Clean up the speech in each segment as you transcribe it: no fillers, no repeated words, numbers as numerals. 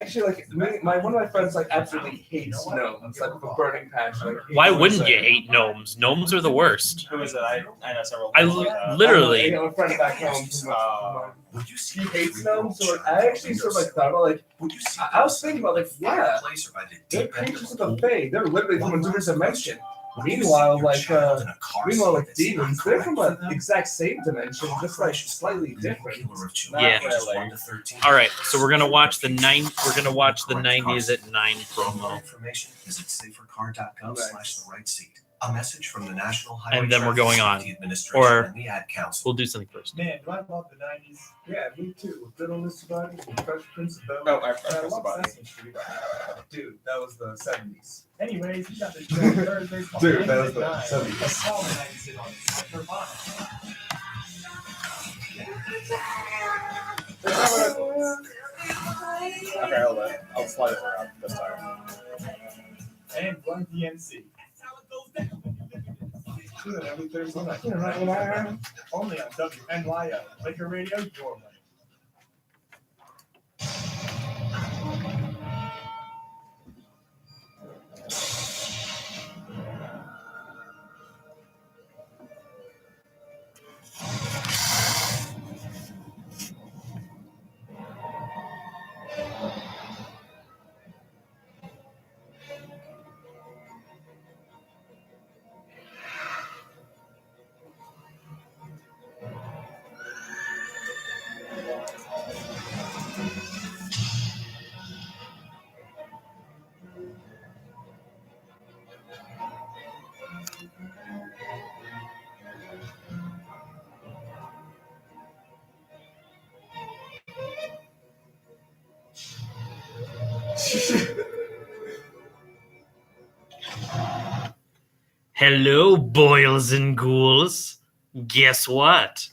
actually one of my friends absolutely hates gnomes, with a burning passion. Why wouldn't you hate gnomes? Gnomes are the worst. Who is it? I know several. Literally. I have a friend back home he hates gnomes, so I actually sort of thought about I was thinking about they're creatures of the Fae. They're literally from a different dimension. Meanwhile, demons, they're from the exact same dimension, just slightly different. Yeah. Really. All right, so we're gonna watch the 90s at 9 promo. Visit safercar.gov/the-right-seat. A message from the National Highway And then we're going on. Administration Or and the Ad Council. we'll do something first. Man, do I love the 90s? Yeah, me too. Good old Mr. Body, Fresh Prince of Bel-Air. Oh, I love Body. Dude, that was the 70s. Anyways, you got the show Thursdays. Dude, that was the 70s. Call the 90s on Nirvana. Okay, hold on. I'll slide it around this time. And Run DMC. Every Thursday night. Only on WNYO. Laker Radio, your way. Hello, boils and ghouls. Guess what?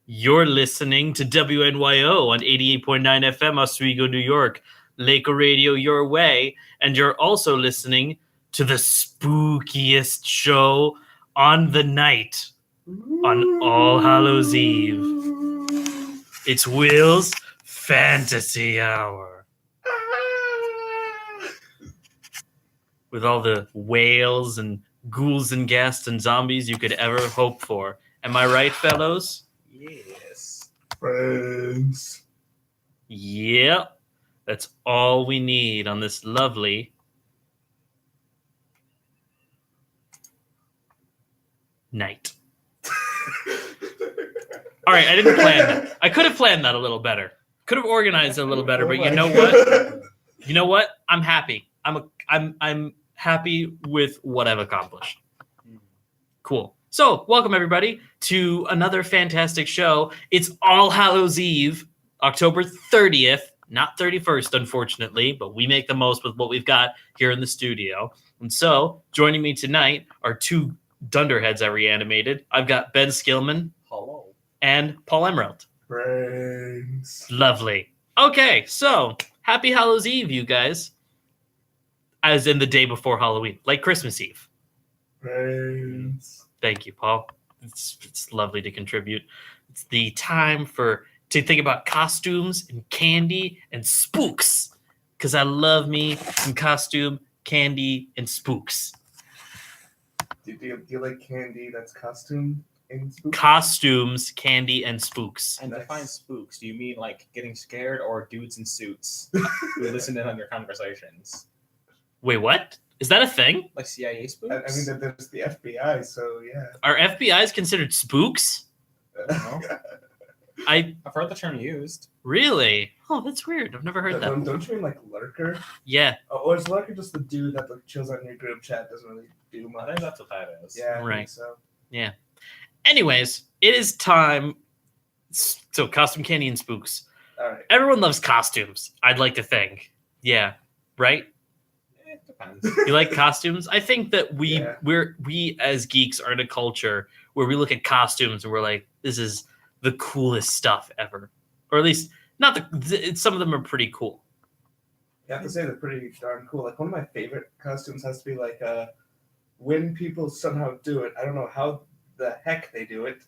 You're listening to WNYO on 88.9 FM, Oswego, New York, Laker Radio your way, and you're also listening to the spookiest show on the night on All Hallows Eve. It's Will's Fantasy Hour. With all the whales and ghouls and ghasts and zombies you could ever hope for. Am I right, fellows? Yes. Friends. Yep. That's all we need on this lovely night. All right, I didn't plan that. I could have planned that a little better. Could have organized it a little better, but you know what? You know what? I'm happy. I'm happy with what I've accomplished. Cool. So, welcome everybody to another fantastic show. It's All Hallows Eve, October 30th, not 31st, unfortunately, but we make the most with what we've got here in the studio. And so, joining me tonight are two dunderheads I reanimated. I've got Ben Skillman. Hello. And Paul Emerald. Friends. Lovely. Okay, so happy Hallows Eve, you guys. As in the day before Halloween, like Christmas Eve. Friends. Thank you, Paul. It's lovely to contribute. It's the time to think about costumes and candy and spooks. Because I love me some costume, candy, and spooks. Do you like candy that's costume and spooks? Costumes, candy, and spooks. And define spooks. Do you mean like getting scared or dudes in suits who listen in on your conversations? Wait, what? Is that a thing? Like CIA spooks? I mean, there's the FBI, so yeah. Are FBIs considered spooks? I've heard the term used. Really? Oh, that's weird. I've never heard that. Don't you mean like lurker? Yeah. Or is lurker just the dude that chills on your group chat, doesn't really do much? I think that's what that is. Yeah, Right. I think so. Yeah. Anyways, it is time. So, costume, candy, and spooks. All right. Everyone loves costumes, I'd like to think. Yeah. Right? It depends. You like costumes? I think that we Yeah. as geeks are in a culture where we look at costumes and we're like, this is the coolest stuff ever. Or at least not some of them are pretty cool. You have to say they're pretty darn cool. Like one of my favorite costumes has to be like when people somehow do it. I don't know how the heck they do it,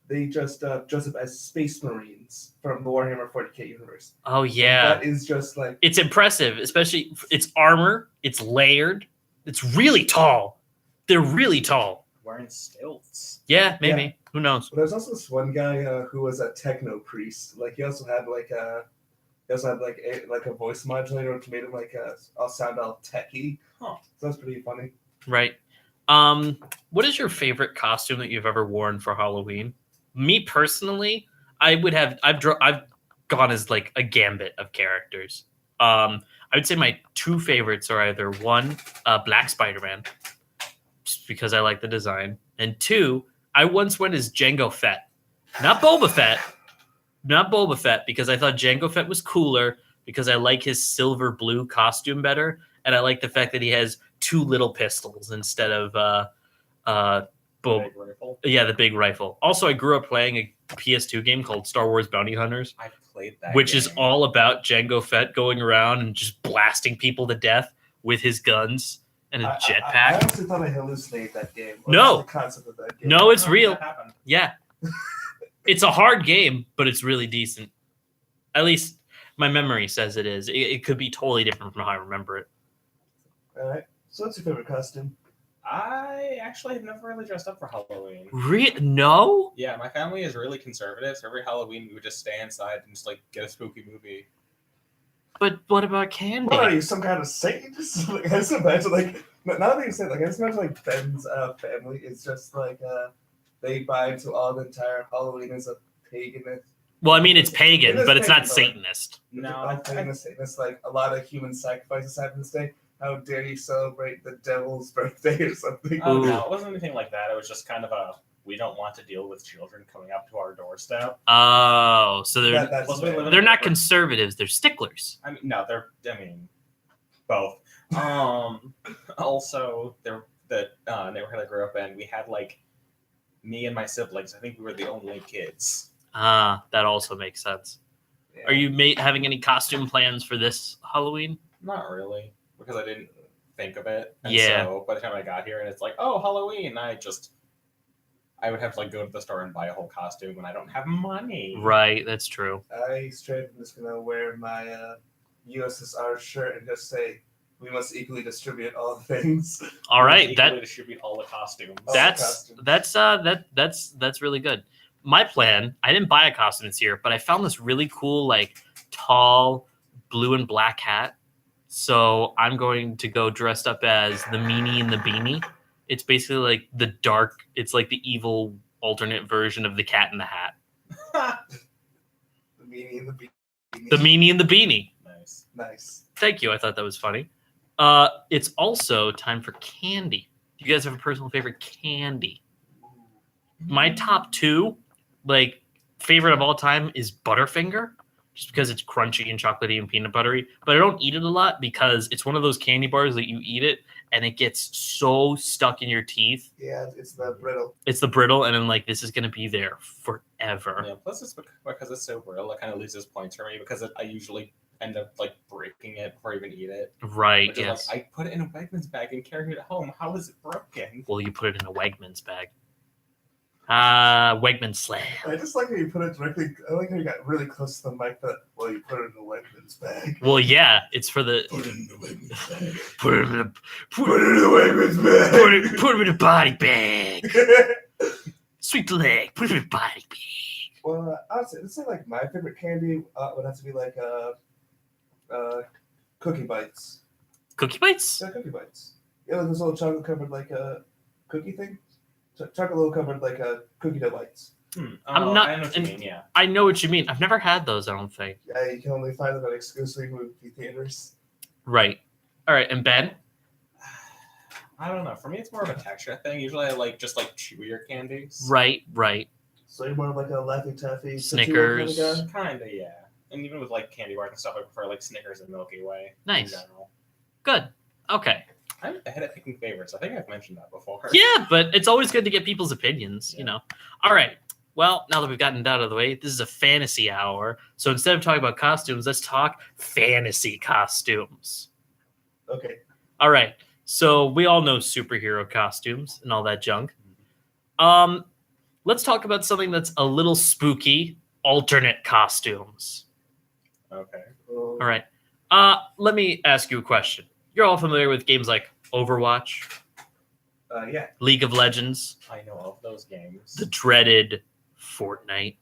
they just dress up as Space Marines from the Warhammer 40k universe. Oh yeah, That is just like it's impressive. Especially it's armor. It's layered. It's really tall. They're really tall. Wearing stilts. Yeah, maybe. Who knows? But there's also this one guy who was a techno priest. Like he also had a voice modulator which made him like all sound all techy. Huh. So that's pretty funny. Right. What is your favorite costume that you've ever worn for Halloween? Me personally, I've gone as like a gambit of characters. I would say my two favorites are either one, Black Spider-Man, just because I like the design, and two, I once went as Jango Fett, not Boba Fett, because I thought Jango Fett was cooler because I like his silver blue costume better, and I like the fact that he has two little pistols instead of Big rifle. Yeah, the big rifle. Also, I grew up playing a PS2 game called Star Wars Bounty Hunters, I played that. which game. is all about Jango Fett going around and just blasting people to death with his guns and a I jetpack. honestly thought I hallucinated that game. No. The concept of that game. No, it's Oh, real. that happened. Yeah. It's a hard game, but it's really decent. At least my memory says it is. It could be totally different from how I remember it. All right. So what's your favorite costume? I actually have never really dressed up for Halloween. No? Yeah, my family is really conservative. So every Halloween, we would just stay inside and just like get a spooky movie. But what about candy? What are you, some kind of Satanist? Like, I just imagine, like, not that you say, like, I just imagine, like, Ben's family is just, like, they buy into all the entire Halloween as a pagan. Well, I mean, it's pagan, It is but it's not pagan, though. Satanist. No, All pagan is Satanist. Like, a lot of human sacrifices happen this day. How dare you celebrate the devil's birthday or something? oh, Ooh. no, it wasn't anything like that. It was just kind of a we don't want to deal with children coming up to our doorstep. Oh, so That's Plus, we live in they're a not different- conservatives. They're sticklers. I mean, no, I mean, both. Also, the neighborhood I grew up in, we had like me and my siblings. I think we were the only kids. Ah, that also makes sense. Yeah. Are you having any costume plans for this Halloween? Not really, because I didn't think of it. And Yeah. So by the time I got here, and it's like, oh, Halloween, I would have to like go to the store and buy a whole costume when I don't have money. Right, that's true. I straight up am just gonna wear my USSR shirt and just say, we must equally distribute all things. All right, Equally distribute all the costumes. All that's that's really good. My plan, I didn't buy a costume this year, but I found this really cool, like tall blue and black hat. So I'm going to go dressed up as the meanie and the beanie. It's basically like it's like the evil alternate version of the Cat in the Hat. The meanie and the beanie. The meanie and the beanie. Nice. Nice. Thank you. I thought that was funny. It's also time for candy. Do you guys have a personal favorite candy? My top two, like favorite of all time, is Butterfinger, just because it's crunchy and chocolatey and peanut buttery. But I don't eat it a lot because it's one of those candy bars that you eat it and it gets so stuck in your teeth. Yeah, it's the brittle. It's the brittle, and I'm like, this is gonna be there forever. Yeah, plus it's because it's so brittle, it kind of loses points for me because I usually end up like breaking it before I even eat it. Right? Which is Yes. like I put it in a Wegmans bag and carried it home. How is it broken? Well, you put it in a Wegmans bag. Wegman slam. I just like how you put it directly. I like how you got really close to the mic, but well, you put it in the Wegmans bag. Well, yeah, it's for the Put it in the Wegmans bag. put it in the Put it in the Wegmans bag. put it in a body bag. Sweet leg. Put it in a body bag. Well, honestly, I'd say like my favorite candy would have to be like cookie bites. Cookie bites? Yeah, cookie bites. Yeah, like those little chocolate covered like a cookie thing. Chocolate little covered like a cookie dough bites. I'm not- I know what you and- mean. Yeah. I know what you mean. I've never had those, I don't think. Yeah, you can only find them at exclusively movie theaters. Right. All right. And Ben? I don't know. For me, it's more of a texture thing. Usually, I like just like chewier candies. Right. Right. So you're more of like a Laffy Taffy, Snickers. Kind of guy? Kinda, yeah. And even with like candy bars and stuff, I prefer like Snickers and Milky Way. Nice. In general. Good. Okay. I'm ahead at picking favorites. I think I've mentioned that before. Yeah, but it's always good to get people's opinions, you Yeah. know. All right. Well, now that we've gotten that out of the way, this is a fantasy hour. So instead of talking about costumes, let's talk fantasy costumes. Okay. All right. So we all know superhero costumes and all that junk. let's talk about something that's a little spooky, alternate costumes. Okay. All right. Let me ask you a question. You're all familiar with games like Overwatch, Yeah. League of Legends, I know of those games. the dreaded Fortnite.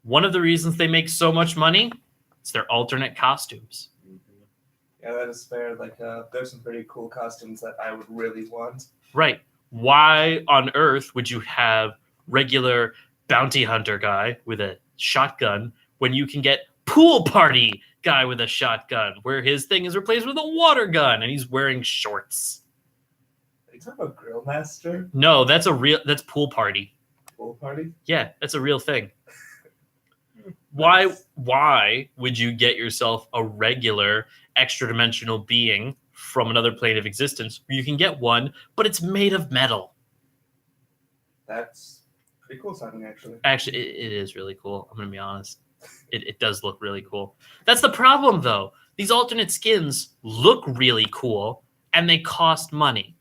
One of the reasons they make so much money is their alternate costumes. Mhm. Yeah, that is fair. Like, there's some pretty cool costumes that I would really want. Right. Why on earth would you have regular bounty hunter guy with a shotgun when you can get pool party guy with a shotgun where his thing is replaced with a water gun and he's wearing shorts? Are you talking about Grill Master? No, that's pool party. Pool party? Yeah, that's a real thing. Why would you get yourself a regular extra dimensional being from another plane of existence where you can get one, but it's made of metal? That's pretty cool sounding, actually. Actually, it is really cool. I'm going to be honest. It does look really cool. That's the problem, though. These alternate skins look really cool, and they cost money.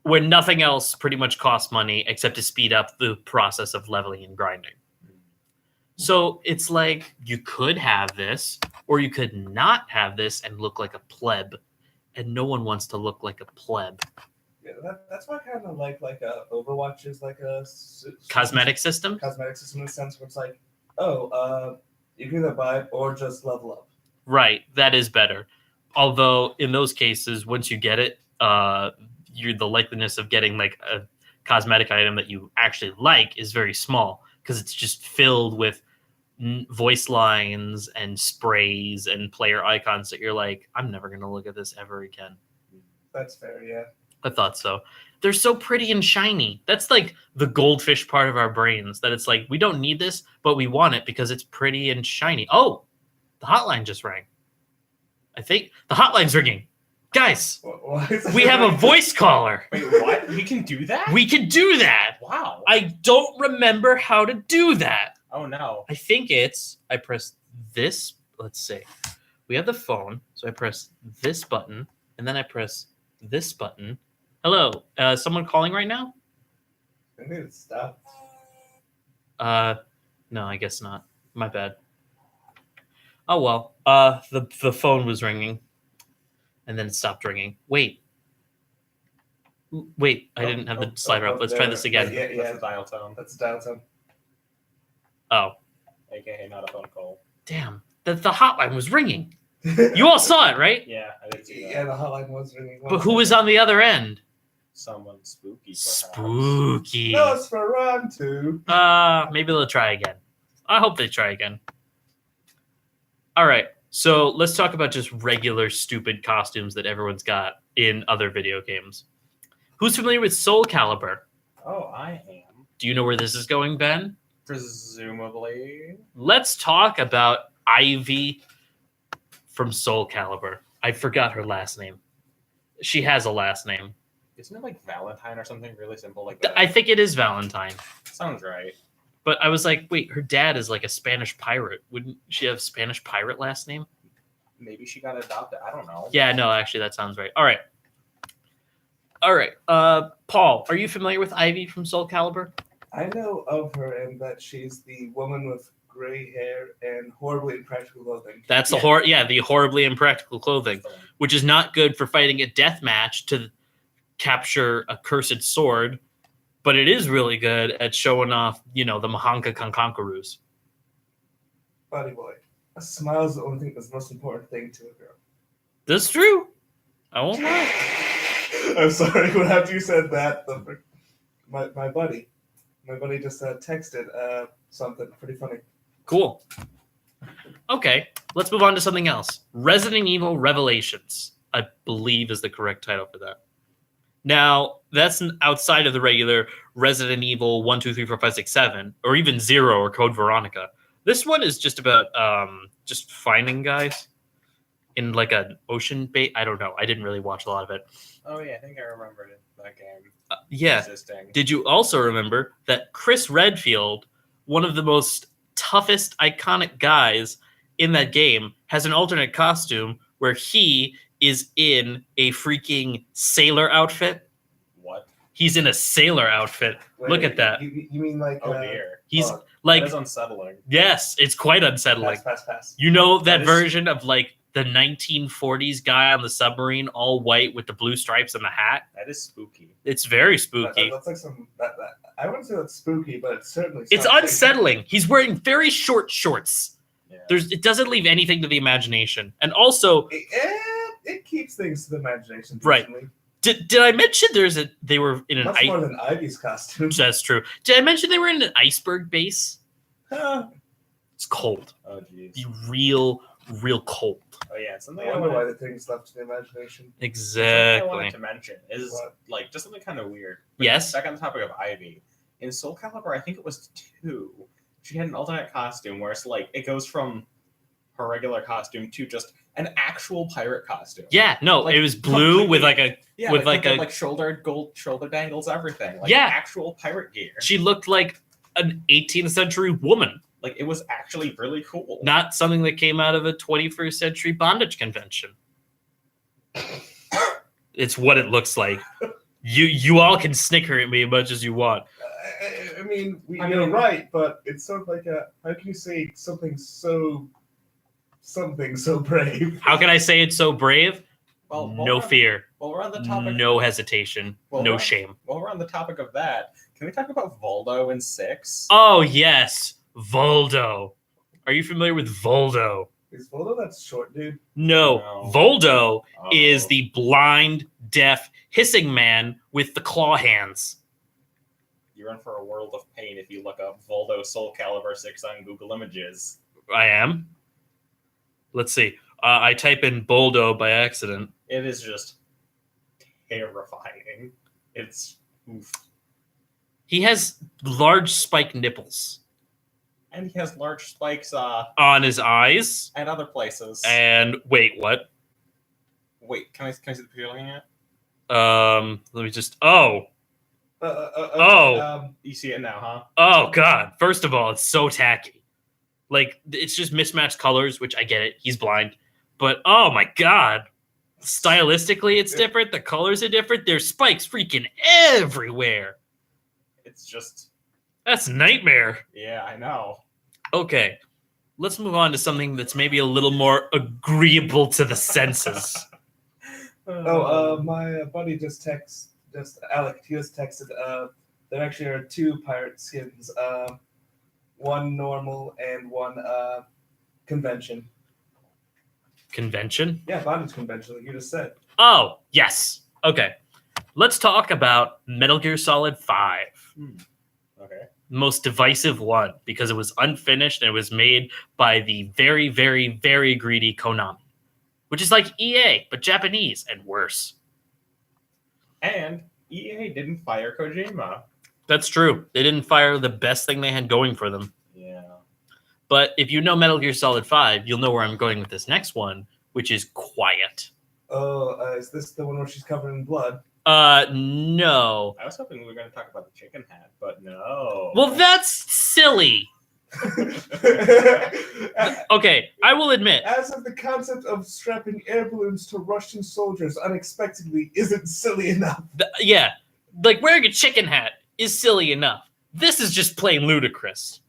Where nothing else pretty much costs money except to speed up the process of leveling and grinding. So it's like you could have this, or you could not have this and look like a pleb. And no one wants to look like a pleb. Yeah, that's why I kind of like Overwatch is like a Cosmetic system? Cosmetic system in the sense where it's like, you can either buy it or just level up. Right, that is better. Although in those cases, once you get it, the likeliness of getting like a cosmetic item that you actually like is very small because it's just filled with voice lines and sprays and player icons that you're like, I'm never going to look at this ever again. That's fair, yeah. I thought so. They're so pretty and shiny. That's like the goldfish part of our brains that it's like, we don't need this, but we want it because it's pretty and shiny. Oh, the hotline just rang. I think the hotline's ringing. Guys, we have a voice caller. Wait, what? We can do that? We can do that. Wow. I don't remember how to do that. Oh, no. I think I press this. Let's see. We have the phone. So I press this button and then I press this button. Hello. Someone calling right now? I think it stopped. No, I guess not. My bad. Oh, well. The phone was ringing and then it stopped ringing. Wait, I didn't have the slider up. Let's try this again. Yeah, That's a dial tone. That's a dial tone. Oh, AKA not a phone call. damn. The hotline was ringing. You all saw it, right? Yeah, I did see that. Yeah, the hotline was ringing. But who was on the other end? Someone spooky, perhaps. Spooky. No, it's for round 2. Maybe they'll try again. I hope they try again. All right. So let's talk about just regular stupid costumes that everyone's got in other video games. Who's familiar with Soul Calibur? Oh, I am. Do you know where this is going, Ben? Presumably. Let's talk about Ivy from Soul Calibur. I forgot her last name. She has a last name. Isn't it like Valentine or something really simple like that? I think it is Valentine. Sounds right. But I was like, wait, her dad is like a Spanish pirate. Wouldn't she have Spanish pirate last name? Maybe she got adopted. I don't know. Yeah, no, actually, that sounds right. All right. Paul, are you familiar with Ivy from Soul Calibur? I know of her and that she's the woman with gray hair and horribly impractical clothing. That's the the horribly impractical clothing, which is not good for fighting a death match to capture a cursed sword, but it is really good at showing off, the Mahanka Kankankaroos. Buddy boy, a smile is the only thing that's the most important thing to a girl. That's true. I won't lie. I'm sorry, after you said that, my buddy just texted something pretty funny. Cool. Okay, let's move on to something else. Resident Evil Revelations, I believe, is the correct title for that. Now, that's outside of the regular Resident Evil 1, 2, 3, 4, 5, 6, 7, or even 0 or Code Veronica. This one is just about just finding guys in like an ocean bait. I don't know. I didn't really watch a lot of it. Oh, yeah, I think I remembered that game. Yeah. Existing. Did you also remember that Chris Redfield, one of the most toughest, iconic guys in that game, has an alternate costume where he is in a freaking sailor outfit? What? He's in a sailor outfit. Look at that. You mean like? Oh dear. He's Oh, like, That is unsettling. yes, it's quite unsettling. pass. You know that is- version of like the 1940s guy on the submarine, all white with the blue stripes and the hat? That is spooky. It's very spooky. That's like some. I wouldn't say that's spooky, but it's certainly. It's something. unsettling. He's wearing very short shorts. Yeah. It doesn't leave anything to the imagination. And also, It keeps things to the imagination. Right. decently. did I mention they were in an Much more than Ivy's costume. That's true. Did I mention they were in an iceberg base? Huh. It's cold. Oh jeez. Be real cold. Oh yeah. Something I I wonder why wanted, the thing's left to the imagination. something I Exactly. wanted to mention is What? like just something kind of weird. Yes. Back on the topic of Ivy, in Soul Calibur, I think it was 2. She had an alternate costume where it's like it goes from her regular costume to just an actual pirate costume. Yeah, no, Like, it was blue with completely- like a. Yeah, with like like a- like gold shoulder dangles, everything. Like Yeah. actual pirate gear. She looked like an 18th century woman, Like it was actually really cool. not something that came out of a 21st century bondage convention. It's what it looks like. You all can snicker at me as much as you want. I mean, I you're mean- right, but it's sort of like how can you say something so brave? How can I say it's so brave? Well, No fear, While we're on the topic, no hesitation, Well, no right. shame. while we're on the topic of that, can we talk about Voldo in 6? Oh yes, Voldo. Are you familiar with Voldo? Is Voldo that short dude? No, No. Voldo is Oh. the blind, deaf, hissing man with the claw hands. You're in for a world of pain if you look up Voldo Soul Calibur 6 on Google Images. I am. Let's see. I type in Boldo by accident. It is just terrifying. It's oof. He has large spike nipples And he has large spikes on his eyes. and other places. And wait, what? Wait, can I see the picture you're looking at? Let me just. Oh, Oh. You see it now, huh? oh God! First of all, it's so tacky. Like it's just mismatched colors, which I get it. He's blind, but oh my God! Stylistically, it's different. The colors are different. There's spikes freaking everywhere. It's just, That's nightmare. yeah, I know. Okay, let's move on to something that's maybe a little more agreeable to the senses. My buddy Alec, he just texted. There actually are 2 pirate skins. One normal and one convention. Convention? Yeah, bondage convention, like you just said. Oh, yes. Okay. Let's talk about Metal Gear Solid 5. Okay. Most divisive one because it was unfinished and it was made by the very, very, very greedy Konami, which is like EA, but Japanese and worse. And EA didn't fire Kojima. That's true. They didn't fire the best thing they had going for them. Yeah. But if you know Metal Gear Solid 5, you'll know where I'm going with this next one, which is Quiet. Oh, is this the one where she's covered in blood? No. I was hoping we were going to talk about the chicken hat, but no. Well, that's silly. Okay, I will admit. As if the concept of strapping air balloons to Russian soldiers unexpectedly isn't silly enough. Yeah, like wearing a chicken hat is silly enough. This is just plain ludicrous.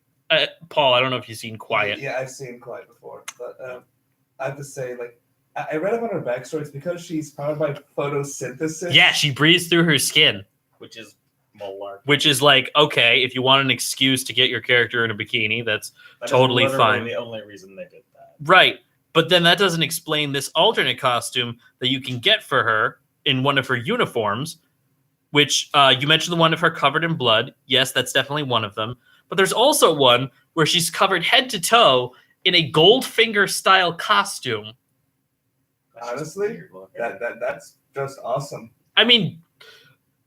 Paul, I don't know if you've seen Quiet. Yeah, I've seen Quiet before, but I have to say, like, I read about her backstory. It's because she's powered by photosynthesis. Yeah, she breathes through her skin, Which is malarkey. which is like, okay, if you want an excuse to get your character in a bikini, that's That is totally literally fine. The only reason they did that. right. But then that doesn't explain this alternate costume that you can get for her in one of her uniforms, which you mentioned the one of her covered in blood. Yes, that's definitely one of them. But there's also one where she's covered head to toe in a Goldfinger style costume. That's just Honestly, weird looking. that's just awesome. I mean,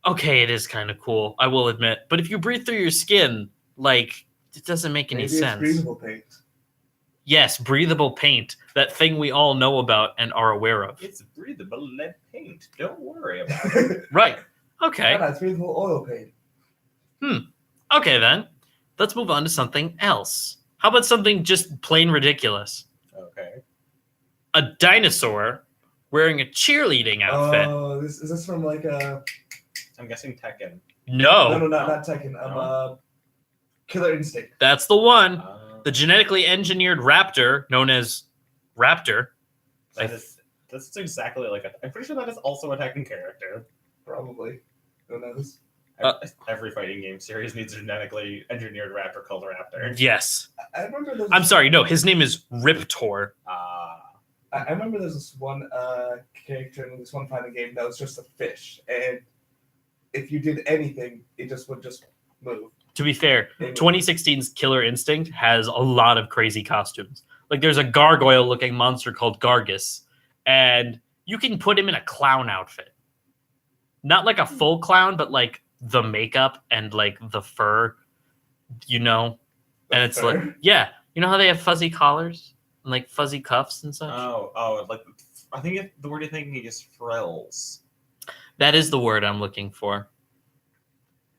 okay, it is kind of cool, I will admit. But if you breathe through your skin, like, it doesn't make any Maybe it's sense. breathable paint. Yes, breathable paint, that thing we all know about and are aware of. It's breathable lead paint. Don't worry about it. Right. Okay. Yeah, it's breathable oil paint. Okay, then. Let's move on to something else. How about something just plain ridiculous? Okay. A dinosaur wearing a cheerleading outfit. Oh, is this from like a? I'm guessing Tekken. No, No, not Tekken. Killer Instinct. that's the one. Uh, The genetically engineered raptor, known as Raptor. that's exactly like I'm pretty sure that is also a Tekken character. Probably. Who knows? Every fighting game series needs a genetically engineered raptor called Raptor. Yes. I remember there's I'm sorry. No, his name is Riptor. I remember there's this one character in this one fighting game that was just a fish, and if you did anything, it would just move. To be fair, 2016's Killer Instinct has a lot of crazy costumes. Like there's a gargoyle-looking monster called Gargus, and you can put him in a clown outfit. Not like a full clown, but like the makeup and like the fur, And it's like, yeah, you know how they have fuzzy collars and like fuzzy cuffs and such? Like I think the word you're thinking is frills. That is the word I'm looking for.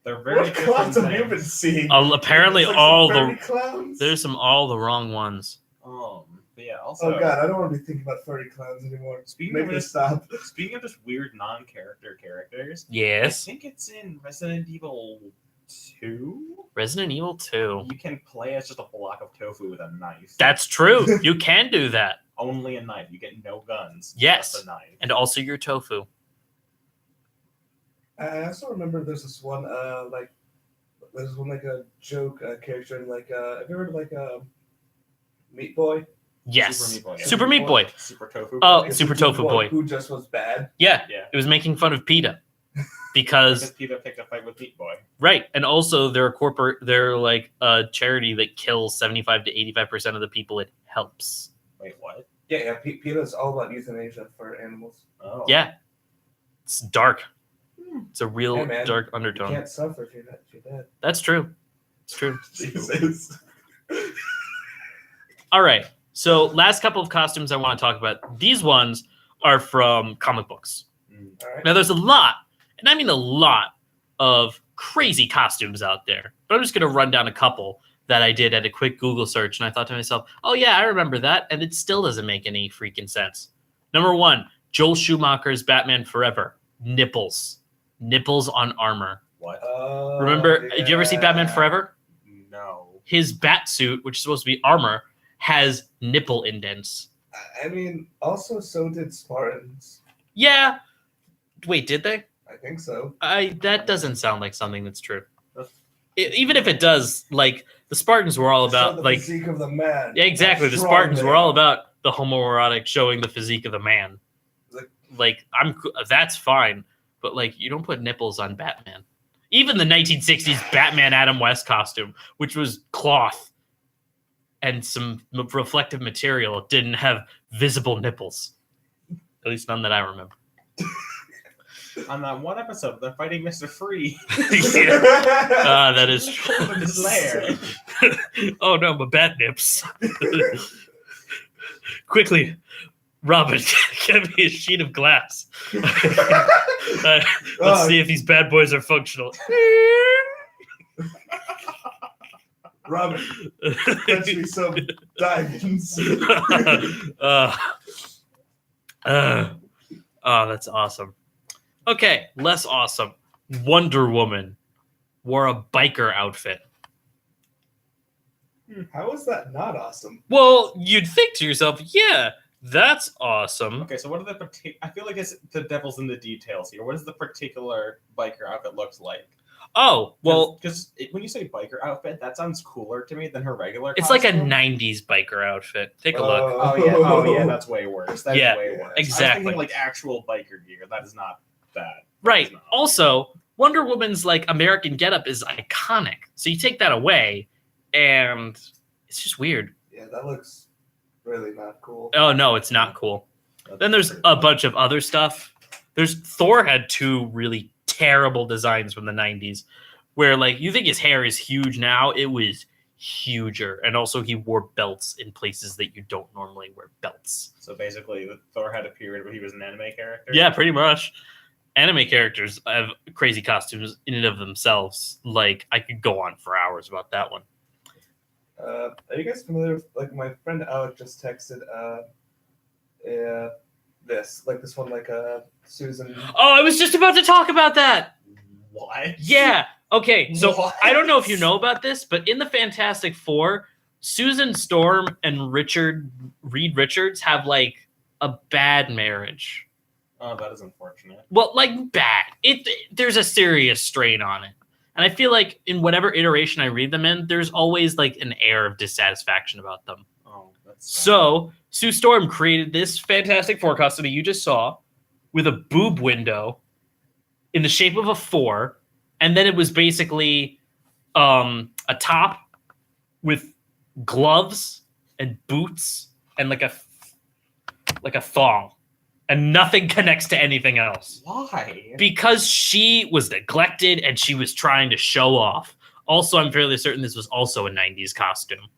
They're very What clowns different have you been things. seeing? Apparently, It's like all some furry the clowns. there's all the wrong ones. But yeah, also Oh god, I don't want to be thinking about furry clowns anymore. Speaking Make of me this- stop. speaking of just weird non-character characters, Yes, I think it's in Resident Evil 2. Resident Evil 2. You can play as just a block of tofu with a knife. That's true. You can do that, Only a knife. You get no guns. Yes. Just a knife. and also your tofu. I also remember there's this one like a joke character in like have you heard of like Meat Boy? Yes, Super Meat Boy, yeah. Super Meat Boy. Super tofu. Oh, Boy. It's Super a dude Tofu Boy. who just was bad. Yeah, Yeah. it was making fun of PETA Because because Peter picked a fight with Meat Boy. right, and also they're like a charity that kills 75 to 85% of the people it helps. Wait, what? Yeah, PETA's all about euthanasia for animals. Oh. Yeah, it's dark. It's a real Hey, man, dark You undertone. can't suffer if you're dead. That's true. It's true. Jesus. All right. So last couple of costumes I want to talk about. These ones are from comic books. All right. Now there's a lot, and I mean a lot, of crazy costumes out there. But I'm just going to run down a couple that I did at a quick Google search, and I thought to myself, oh yeah, I remember that, and it still doesn't make any freaking sense. Number 1, Joel Schumacher's Batman Forever. Nipples on armor. What? Remember, did you ever see Batman Forever? No. His bat suit, which is supposed to be armor, has nipple indents. I mean, also so did Spartans. Yeah. Wait, did they? I think so. That doesn't sound like something that's true. Even if it does, like the Spartans were all Show about the like physique of the man. yeah, exactly. How The strong Spartans they were all are. about the homoerotic, showing the physique of the man. Like that's fine, but like you don't put nipples on Batman. Even the 1960s Batman Adam West costume, which was cloth and some reflective material, didn't have visible nipples. At least none that I remember. On that one episode, they're fighting Mr. Free. That is Cold in his lair. oh no, my bat nips. Quickly, Robin, get me a sheet of glass. Let's see if these bad boys are functional. Robin, fetch me some diamonds. Oh, that's awesome. Okay, less awesome. Wonder Woman wore a biker outfit. How is that not awesome? Well, you'd think to yourself, yeah, that's awesome. Okay, so what are the I feel like it's the devil's in the details here. What does the particular biker outfit looks like? Oh, well, because when you say biker outfit, that sounds cooler to me than her regular. it's like a costume. 90s biker outfit. Take a look. Oh yeah, that's way worse. That's Yeah, way worse. I was exactly. thinking like actual biker gear. That is not that. Right. That is not. Also, Wonder Woman's like American getup is iconic. So you take that away, and it's just weird. Yeah, that looks really not cool. Oh no, it's not cool. Then there's a bunch of other stuff. Thor had 2 really terrible designs from the 90s, where like you think his hair is huge now, it was huger, and also he wore belts in places that you don't normally wear belts. So basically, Thor had a period where he was an anime character. Yeah, pretty much. Anime characters have crazy costumes in and of themselves. Like I could go on for hours about that one. Are you guys familiar with, like, my friend Alec just texted this one, like Susan. Oh, I was just about to talk about that. What? Yeah. Okay. So What? I don't know if you know about this, but in the Fantastic Four, Susan Storm and Reed Richards have like a bad marriage. Oh, that is unfortunate. Well, like bad. There's a serious strain on it. And I feel like in whatever iteration I read them in, there's always like an air of dissatisfaction about them. Oh, that's sad. So Sue Storm created this Fantastic Four costume that you just saw with a boob window in the shape of a 4, and then it was basically a top with gloves and boots and like a thong, and nothing connects to anything else. Why? Because she was neglected and she was trying to show off. Also, I'm fairly certain this was also a 90s costume.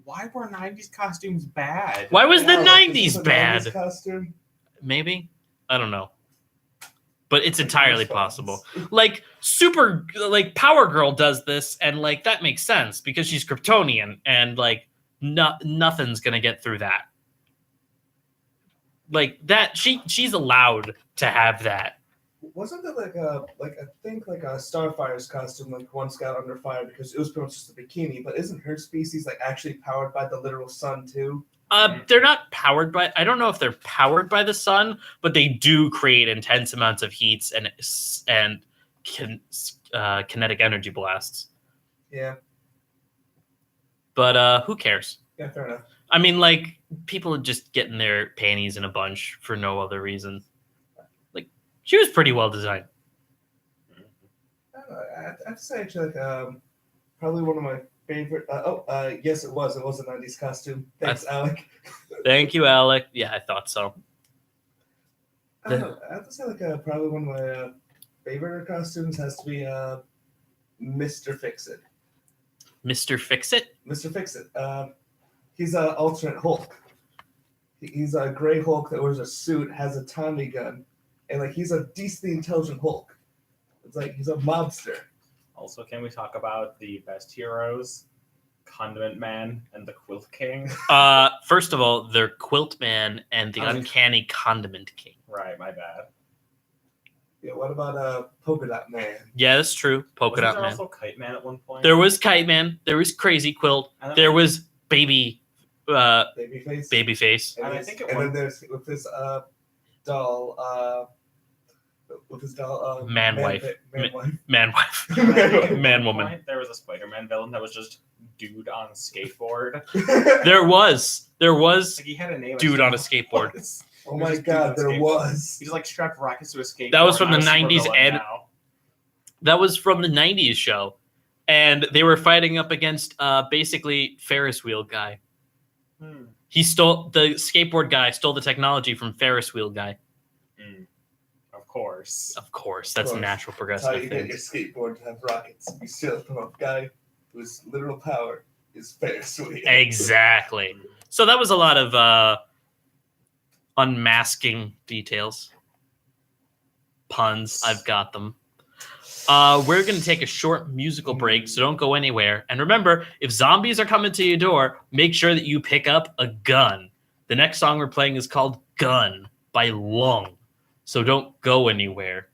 Why were 90s costumes bad? Why was the Yeah, like, this 90s is a bad? 90s costume. Maybe? I don't know. But it's entirely possible. Response. Like Power Girl does this, and like that makes sense because she's Kryptonian, and like nothing's gonna get through that. Like that, she's allowed to have that. Wasn't there I think like a Starfire's costume like once got under fire because it was pretty much just a bikini, but isn't her species like actually powered by the literal sun too? They're not powered by. I don't know if they're powered by the sun, but they do create intense amounts of heats and kinetic energy blasts. Yeah, But who cares? yeah, fair enough. I mean, like people are just getting their panties in a bunch for no other reason. Like she was pretty well designed. I don't know, I have to say actually like probably one of my favorite. Yes, it was a 90s costume. Thanks, Alec. Thank you, Alec. Yeah, I thought so. I don't know. I have to say like probably one of my favorite costumes has to be Mr. Fix-It. Mr. Fix-It? Mr. Fix-It. He's an alternate Hulk. He's a gray Hulk that wears a suit, has a Tommy gun, and like he's a decently intelligent Hulk. It's like he's a mobster. Also, can we talk about the best heroes? Condiment Man and the Quilt King. First of all, they're Quilt Man and the Oh. Uncanny Condiment King. Right, my bad. Yeah, what about Polka Dot Man? Yeah, that's true. Polka Wasn't Dot there Man. also Kite Man at one point? There was Kite Man. There was Crazy Quilt. And then There was Babyface. Babyface. And I there's- think it and was- then there's with his doll, Man wife. man wife. Man wife. At Man one woman. point, there was a Spider-Man villain that was just dude on a skateboard. There was Like he had a name. I dude just on a don't know skateboard. what it was. Oh He my was just dude god, on a there skateboard. was. He just like strapped rockets to a skateboard. That was from and the I was 90s supervillain and- now. That was from the 90s show. And they were fighting up against basically Ferris wheel guy. He stole the skateboard guy, stole the technology from Ferris wheel guy. Of course. Of course, that's course. natural That's how progressive you get your things. skateboard to have rockets. You steal it from a guy whose literal power is Ferris wheel. Exactly. So that was a lot of unmasking details. Puns, I've got them. We're going to take a short musical break, so don't go anywhere. And remember, if zombies are coming to your door, make sure that you pick up a gun. The next song we're playing is called Gun by Lung. So don't go anywhere.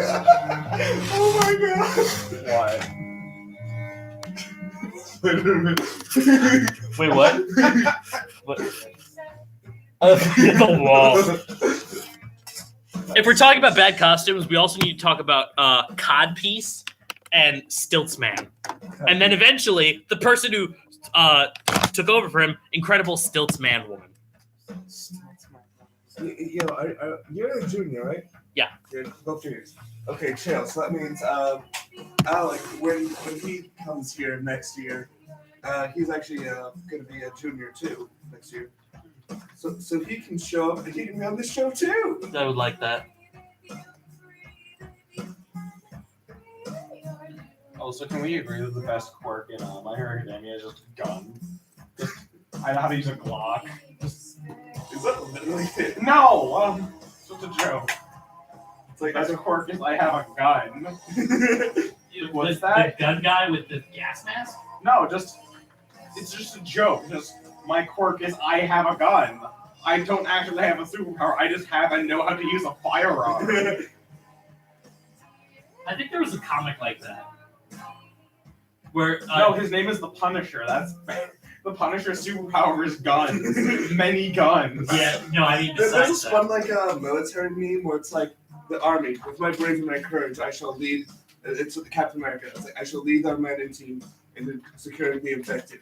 Oh my god. What? Wait, what? What? The wall. If we're talking about bad costumes, we also need to talk about Codpiece and Stiltsman. And then eventually, the person who took over for him, Incredible Stiltsman Woman. You're a junior, right? Yeah. You're both juniors. Okay, chill. So that means Alec, when he comes here next year, he's actually going to be a junior too next year. So he can show up and he can be on this show too. I would like that. Also, can we agree that the best quirk in My Hero Academia is just gun? I know how to use a Glock. Is that literally it? No! It's just a joke. It's like, as a quirk is I have a gun. What's that? The gun guy with the gas mask? No, it's just a joke. Just, my quirk is I have a gun. I don't actually have a superpower. I just have and know how to use a firearm. I think there was a comic like that. Where No, his name is the Punisher. That's the Punisher's superpower is guns. Many guns. yeah, no, I mean There's besides this that. one like military meme where it's like the army with my bravery and my courage I shall lead. It's with Captain America. It's like I shall lead our men and team in securing the objective.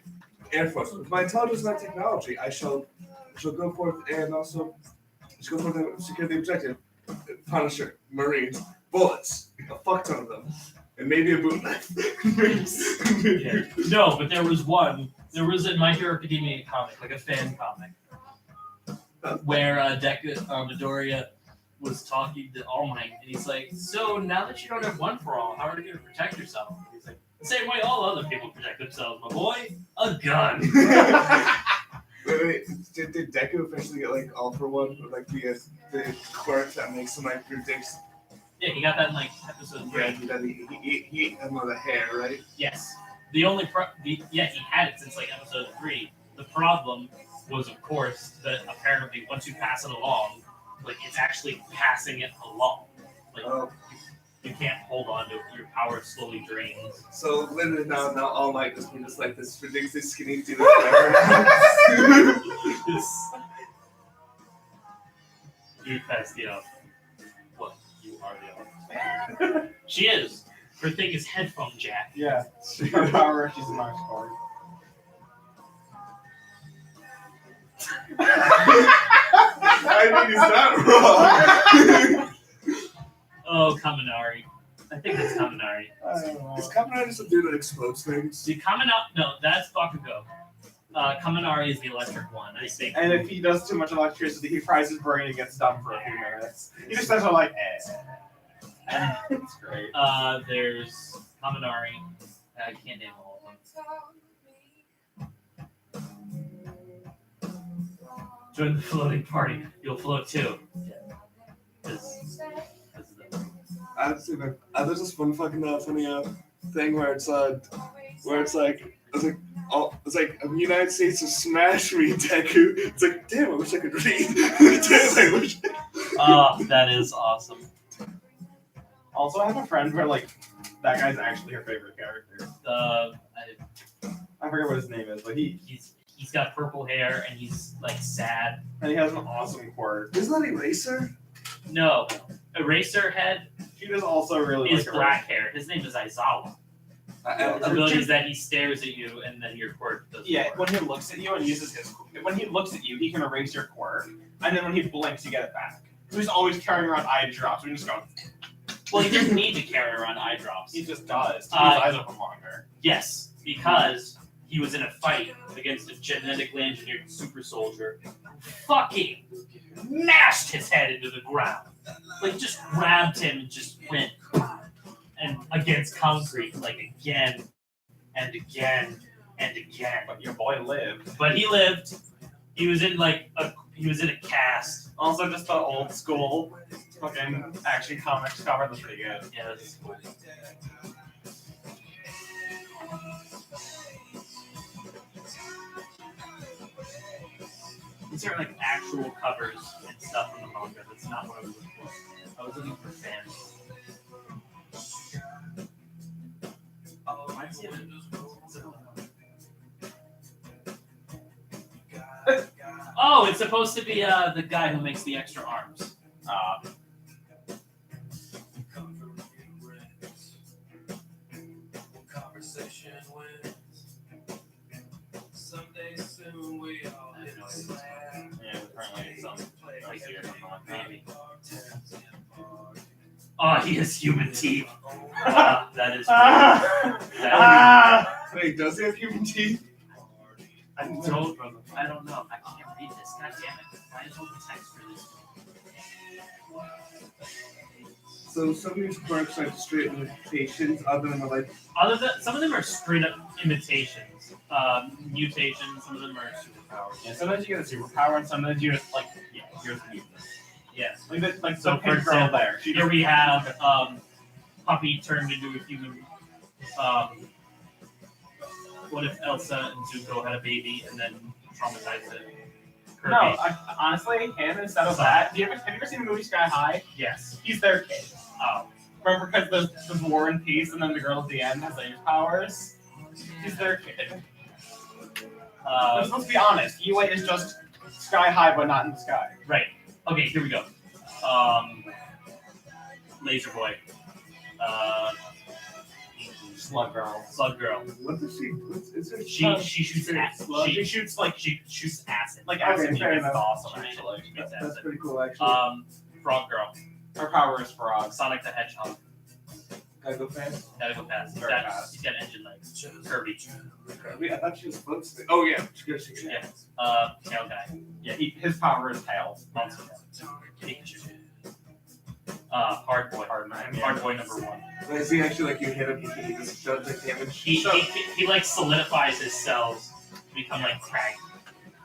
Air Force with my intelligence and my technology I shall go forth and also go forth and secure the objective. Punisher, Marines, bullets, a fuck ton of them, and maybe a boot knife. Yeah. No, but there was one. There was a My Hero Academia comic, like a fan comic, where Midoriya was talking to All Might, and he's like, "So now that you don't have one for all, how are you going to protect yourself?" And he's like, "The same way all other people protect themselves, my boy, a gun." Wait, did Deku officially get like all for one, or like the quirk that makes him like predicts? Yeah, he got that in like episode 3. That he ate him with a hair, right? Yes. The only he had it since like episode 3. The problem was, of course, that apparently once you pass it along, like it's actually passing it along. Like you can't hold on to it. Your power slowly drains. So literally now All Might just be just like this ridiculous skinny dude forever. You passed the up. What? You are the other. She is. Her thing is headphone jack. Yeah. Superpower. She's a nice card. I mean, he's not wrong. Oh, Kaminari. I think it's Kaminari. Is Kamen just a dude that explodes things? See, no, that's Bakugo. Kaminari is the electric one, I think. And if he does too much electricity, he fries his brain and gets dumb for a few minutes. He just does it like, And It's great. there's Kaminari. I can't name all of them. Join the floating party. You'll float too. Honestly, man, there's this one fucking funny thing where it's like the United States to smash me, Deku. It's like, damn, I wish I could read. Damn, I wish. Oh, that is awesome. Also, I have a friend where, like, that guy's actually her favorite character. I forget what his name is, but He's got purple hair and he's like sad. he has an awesome quirk. Isn't that Eraser? No, Eraserhead He does also really is like black hair. His name is Aizawa. His ability is that he stares at you and then your quirk does. Yeah, more. when he looks at you and uses when he looks at you, he can erase your quirk, and then when he blinks, you get it back. So he's always carrying around eye drops. We just go. Well, he doesn't need to carry around eye drops. He just does. To keep his eyes open longer. Yes, because he was in a fight against a genetically engineered super soldier who fucking mashed his head into the ground. Like, just grabbed him and just went and against concrete, like, again and again and again. But your boy lived. But he lived. He was in, like, he was in a cast. Also, just the old school fucking action comics cover. That's pretty good. Yeah, that's cool. These are like actual covers and stuff from the manga. That's not what I was looking for. I was looking for fans. Oh, I see it. Oh, it's supposed to be the guy who makes the extra arms. Yeah, apparently some spicy or something like that. Maybe. Oh, he has human teeth. That is. Wait, does he have human teeth? I don't know. I can't read this. God damn it. Why is all the text for this? So some of these quirks are straight imitations, other than like. Some of them are straight up imitations, mutations. Some of them are superpowers. Yeah, sometimes you get a superpower, and sometimes you just you're the mutant. Yes. Like So, the for pink girl example, there. She Here we have Puppy turned into a human. What if Elsa and Zuko had a baby and then traumatized it? Kirby. No, honestly, him instead of that. Have you ever seen the movie Sky High? Yes. He's their kid. Oh. Remember, because there's War and Peace, and then the girl at the end has laser powers. He's their kid. Let's be honest. UA is just Sky High, but not in the sky. Right. Okay, here we go. Laser Boy. Slug Girl. Slug Girl. What does she? Is it? She shoots acid. She shoots acid. Like Okay, acid, fair it's enough. awesome, She actually. shoots That's acid. pretty cool, actually. Frog Girl. Her power is frog. Sonic the Hedgehog. Gotta go fast. Gotta go fast. Very fast. He's got engine legs. Kirby. I thought she was supposed to. Oh yeah, she goes. Yeah. Tail Guy. Yeah, his power is tail. Monster. Pikachu. Hard Boy. Hard Boy number 1. Is he actually like you hit him? He just does like damage. He like solidifies his cells to become like crack.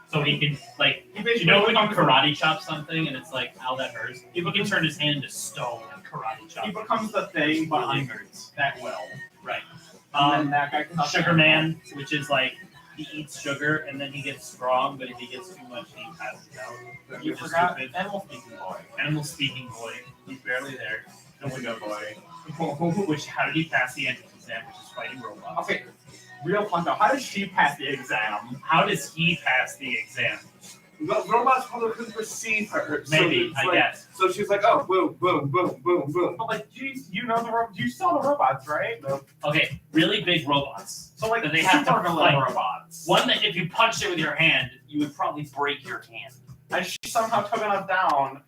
So he can like you know when you karate chop something and it's like ow that hurts? He can turn his hand into stone and karate chop. He becomes the thing behind hurts. that will. Right. And then that guy can Sugar Man, which is like he eats sugar and then he gets strong, but if he gets too much he passes out. You forgot Animal Speaking Boy. Animal Speaking Boy. He's barely there. The Window Boy. Which how did he pass the entrance exam, which is fighting robots? Okay, real fun though. How did she pass the exam? How does he pass the exam? Robots probably couldn't perceive her. Maybe, so I guess. So she's like, oh, boom, boom, boom, boom, boom. But like, you know you saw the robots, right? Okay, really big robots. So like, They have to super little fight. robots. One that if you punched it with your hand, you would probably break your hand. And she somehow took enough down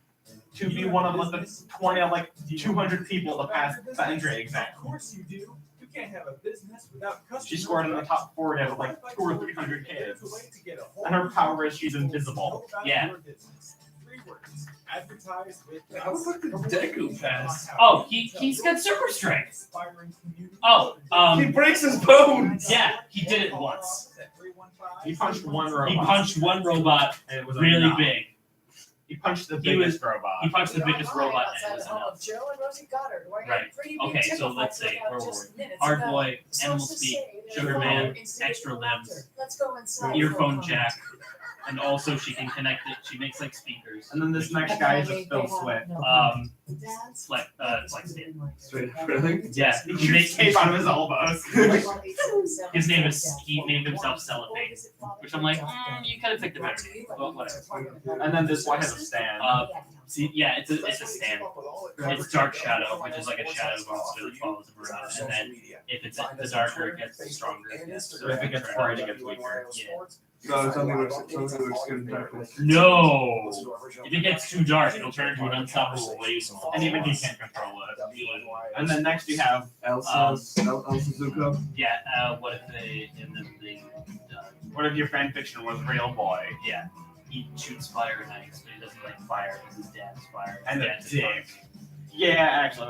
to be one of like the 20 of like 200 people to pass the entry exam. Of course you do. You can't have a business without customers. She scored in the top 40 of like 200 or 300 kids. And her power is she's invisible. Yeah. 3 words. Advertise with How the fuck did Deku pass? Oh, he's got super strength. Oh, He breaks his bones. yeah, he did it once. He punched one robot. He punched one robot and it was really enough. big. He punched the He was- biggest robot. He punched the biggest robot and it was Outside the home enough. of Joe and Rosie Goddard, where Right. a pretty big Okay, so tickle let's fight see, broke out where were just minutes Hard ago. Boy, Animal Sources Speak, say there's Sugar a Man, fire instigating extra laughter. limbs, Let's go inside for a earphone comment. jack, and also she can connect it. She makes like speakers. And then this next guy is just Phil Swift. Dad's Flex stand. Straight up, really? Yeah, He he makes shoots tape out of his elbows. His name is he named himself Cellophane, which I'm like, you could have picked a better name, but whatever. And then this one has a stand. See, yeah, it's a stand. It's Dark Shadow, which is like a shadow monster that follows him around, and then if it's the darker it gets, the stronger it gets. So if it gets bright, it gets weaker. Yeah. No, something looks good in darkness. No! If it gets too dark, it'll turn into an unstoppable wave. And even he can't control it. And then next you have Elsa Zuko. Yeah, what if they what if your fan fiction was Real Boy? yeah, he shoots fire and ice, but he doesn't like fire because his dad's fire. And His a dad's dick. Yeah, actually,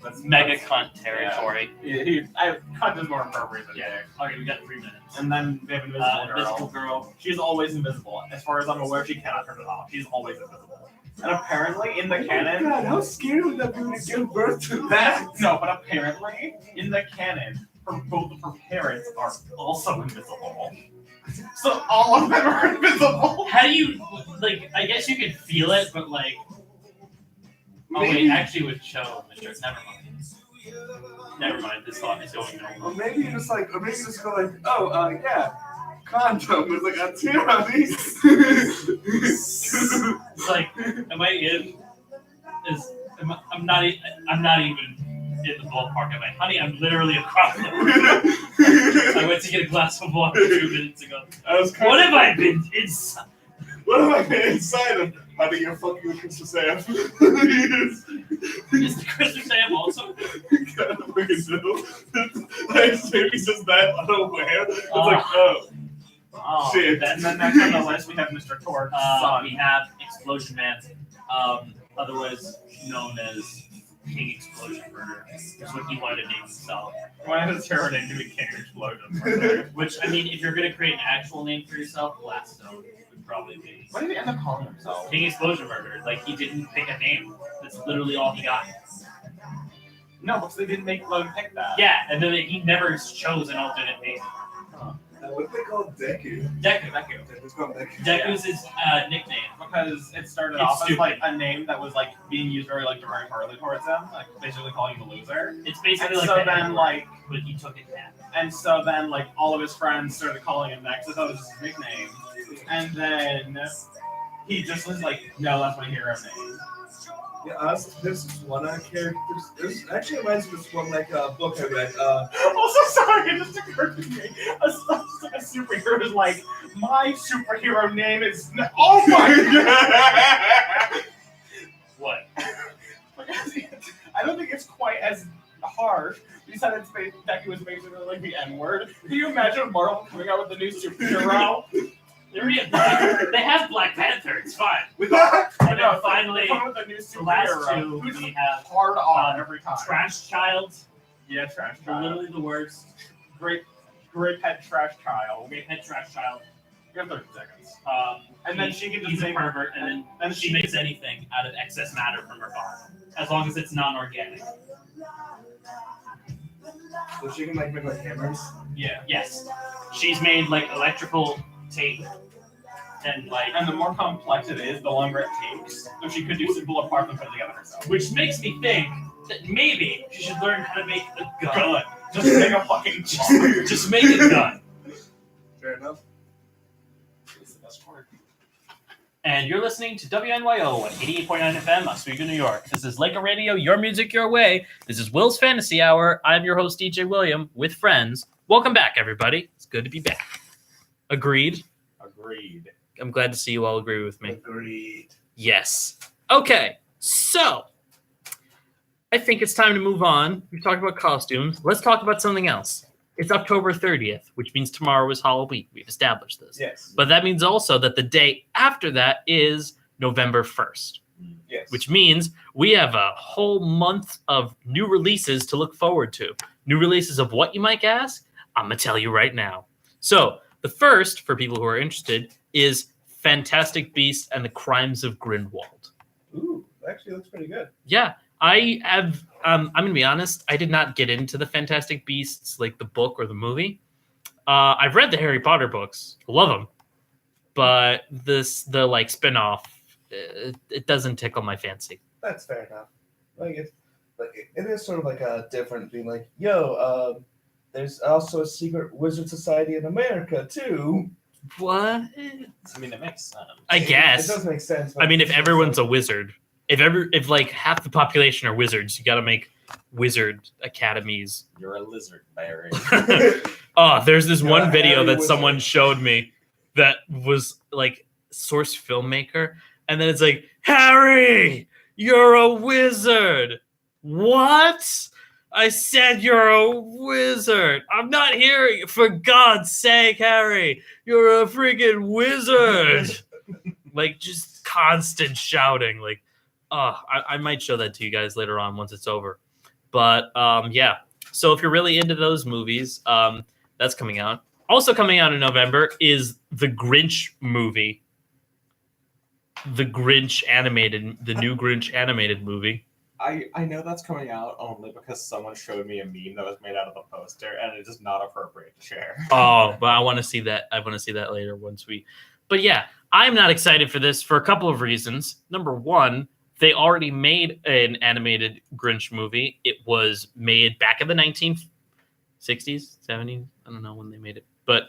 that's Mega cunt territory. Cunt is more appropriate than Yeah. dick. Okay, we got 3 minutes. And then we have Invisible Girl. Invisible Girl. She's always invisible. As far as I'm aware, she cannot turn it off. She's always invisible. And apparently, in the canon, God, how scary would that be to give birth to that? no, but apparently, in the canon, both of her parents are also invisible. So all of them are invisible. How do you like? I guess you could feel it, but like, oh wait, Maybe- actually, with Cho, never mind. Never mind. This thought is going Or nowhere. maybe you just like, or maybe you just go like, oh, yeah, condom with like a tear on these. It's like, am I in? I'm not even in the ballpark. I'm like, honey, I'm literally across the room. I went to get a glass of water 2 minutes ago. What have I been inside? What am I been inside of? Honey, you're fucking with Christmas Sam. Is the Christmas Sam also? God, fucking no. Like, maybe just that unaware. It's like, oh. Oh, Shit. And then next on the list, we have Mr. Torque's son. We have Explosion Man, otherwise known as King Explosion Burger. That's what he wanted to name himself. Why does Terror name to be King Explosion? Which, I mean, if you're going to create an actual name for yourself, Blaststone would probably be. What did he end up calling himself? King Explosion Burger. Like, he didn't pick a name. That's literally all he got. No, because they didn't let him pick that. Yeah, and then he never chose an alternate name. What do they call Deku? Deku. It's called Deku. Deku's his nickname. Because it started It's off as stupid. like a name that was like being used very like derogatorily towards him, like basically calling him a loser. It's And basically like so the then N-word, like but he took it back. and so then like all of his friends started calling him that because that was his nickname. And then he just was like, no, that's my hero name. Yeah, honestly, this is one character. This actually reminds me of this one book I read. Also, sorry, it just occurred to me. A superhero is like, my superhero name is. Oh my god! What? I don't think it's quite as harsh. You said Deku was basically like the N-word. Can you imagine Marvel coming out with a new superhero? They have Black Panther. It's fine. And then finally, come with a new the last superhero. two Who's we have hard on every time. Trash Child. Yeah, trash child. Literally the worst. Great pet trash child. Okay, Pet Trash Child. You have 30 seconds. And then she can just he's a make- pervert, and then she makes anything out of excess matter from her body, as long as it's non-organic. So she can make hammers. Yeah. Yes, she's made like electrical tape, and like, And the more complex it is, the longer it takes. So she could do simpler parts and put it together herself. which makes me think that maybe she should learn how to make a gun. Good. Just make a fucking Just make a gun. Fair enough. It's the best part. And you're listening to WNYO at 88.9 FM, Oswego, New York. This is Laker Radio, your music, your way. This is Will's Fantasy Hour. I'm your host, DJ William, with friends. Welcome back, everybody. It's good to be back. Agreed. Agreed. I'm glad to see you all agree with me. Agreed. Yes. Okay, so I think it's time to move on. We've talked about costumes. Let's talk about something else. It's October 30th, which means tomorrow is Halloween. We've established this. Yes. But that means also that the day after that is November 1st, Yes. which means we have a whole month of new releases to look forward to. New releases of what, you might ask? I'm going to tell you right now. So the first, for people who are interested, is Fantastic Beasts and the Crimes of Grindelwald. Ooh, actually looks pretty good. Yeah, I have. I'm going to be honest. I did not get into the Fantastic Beasts, like the book or the movie. I've read the Harry Potter books. I love them. But the spinoff, it doesn't tickle my fancy. That's fair enough. It is sort of like a different being like, there's also a secret wizard society in America too. What? I mean, it makes sense. I It guess. does make sense. I mean, if everyone's a wizard, if like half the population are wizards, you got to make wizard academies. You're a lizard, Barry. Oh, there's this You're one a video hairy that wizard. someone showed me that was like source filmmaker, and then it's like, Harry, you're a wizard. What? I said you're a wizard. I'm not hearing. For God's sake, Harry, you're a freaking wizard. Like, just constant shouting. Like, I might show that to you guys later on once it's over. But yeah. So if you're really into those movies, that's coming out. Also coming out in November is the Grinch movie. The new Grinch animated movie. I know that's coming out only because someone showed me a meme that was made out of a poster, and it is not appropriate to share. Oh, but I want to see that. I want to see that later once we. But yeah, I'm not excited for this for a couple of reasons. Number one, they already made an animated Grinch movie. It was made back in the 1960s, 70s. I don't know when they made it, but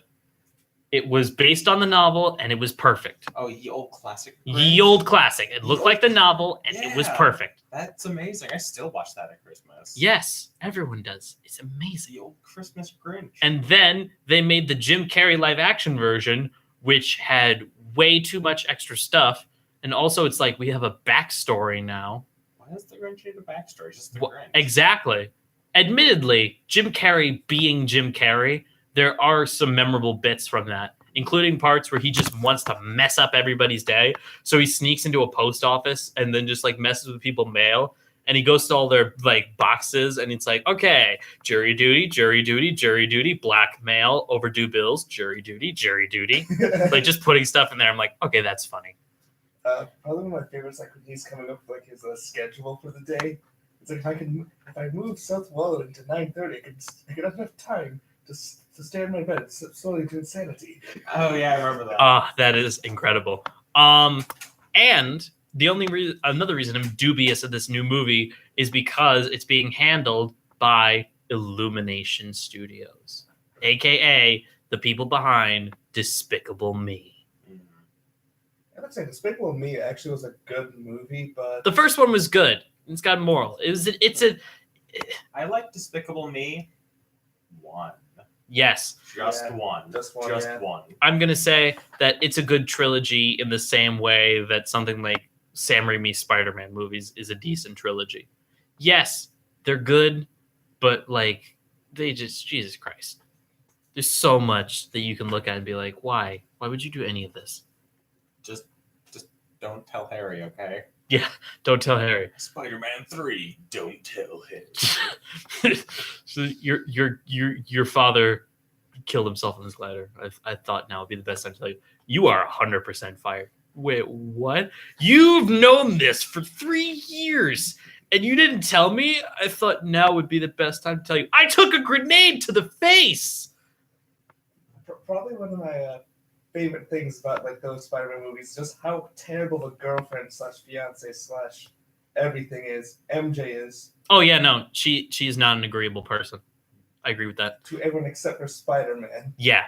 it was based on the novel, and it was perfect. Oh, ye old classic. Ye old classic. It looked like the novel, and it was Yeah. perfect. That's amazing. I still watch that at Christmas. Yes, everyone does. It's amazing. The old Christmas Grinch. And then they made the Jim Carrey live action version, which had way too much extra stuff. And also, it's like we have a backstory now. Why does the Grinch need a backstory? Just the Well, Grinch. exactly. Admittedly, Jim Carrey being Jim Carrey, there are some memorable bits from that, including parts where he just wants to mess up everybody's day. So he sneaks into a post office and then just like messes with people's mail. And he goes to all their like boxes and it's like, okay, jury duty, blackmail, overdue bills, jury duty. Like just putting stuff in there. I'm like, okay, that's funny. Probably one of my favorites, like when he's coming up with like his schedule for the day. It's like if I move South Wallet into 9:30, I could have enough time to So stare in my bed. It's slowly to insanity. Oh yeah, I remember that. That is incredible. And the only another reason I'm dubious of this new movie is because it's being handled by Illumination Studios, aka the people behind Despicable Me. I would say Despicable Me actually was a good movie, but The first one was good. It's got moral. I like Despicable Me 1. Yes. Just Yeah, one. just one, Just yeah. one. I'm gonna say that it's a good trilogy in the same way that something like Sam Raimi's Spider-Man movies is a decent trilogy. Yes, they're good, but like they just Jesus Christ. There's so much that you can look at and be like, why? Why would you do any of this? Just don't tell Harry, okay? Don't tell Harry. Spider-Man 3, don't tell him. So your father killed himself in his glider. I thought now would be the best time to tell you. You are 100% fired. Wait, what? You've known this for 3 years and you didn't tell me? I thought now would be the best time to tell you. I took a grenade to the face. probably one of my favorite things about like those Spider-Man movies is just how terrible the girlfriend slash fiance slash everything is. MJ is Oh yeah, no, she is not an agreeable person. I agree with that. to everyone except for Spider-Man. Yeah,